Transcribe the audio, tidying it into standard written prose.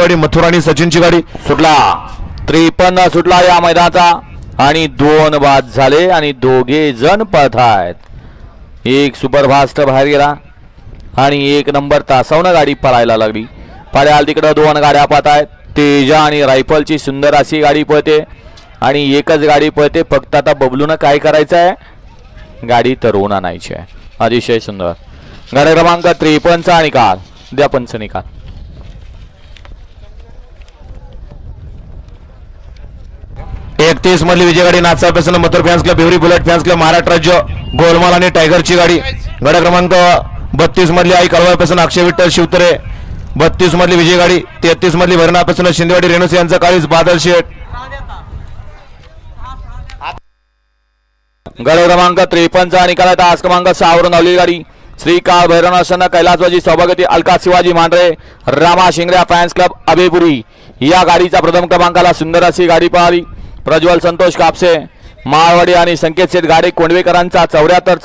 गाडी मथुर आणि सचिनची गाडी सुटला 53 सुटला या मैदानाचा आणि 2 बाद झाले आणि दोघे जण पळतायत. एक सुपरफास्ट बाहेर गेला आणि 1 नंबर तासावनं गाडी पळायला लागली. पळ्याल तिकडं 2 गाड्या पळतायत. तेजा आणि रायफलची सुंदर अशी गाडी पळते आणि एकच गाडी पळते. फक्त आता बबलूनं काय करायचं आहे, गाडी तरवून आणायची आहे. अतिशय सुंदर गाडी क्रमांक 53 चा निकाल द्या पंच निकाल. एकतीस मधली विजय गाडी नाचा pension Mathur fans club every bullet fans club Maharashtra राज्य गोलमाल आणि टायगरची गाडी. गाडी क्रमांक 32 मधली आई कळवा पेसन अक्षय विठ्ठल शिवतरे. 32 मधली विजय गाडी. 33 मधली भरणा पेसन शिंदेवाडी रेणुस यांचा काळीज बादल शेठ. गाडी क्रमांक 53 चा निकाल आहे. आज क्रमांक 6 वरून आलेली गाडी श्रीकाळ भैरवनाथांना कैलासवाजी सौभाग्यवती अलका शिवाजी मांढरे रामा शिंगऱ्या फॅन्स क्लब अभेपुरी या गाडीचा प्रथम क्रमांकाला सुंदर अशी गाडी पळाली. प्रज्वल संतोष कापसे माळवाडी आणि संकेत शेठ गाडे कोंडवेकरांचा 74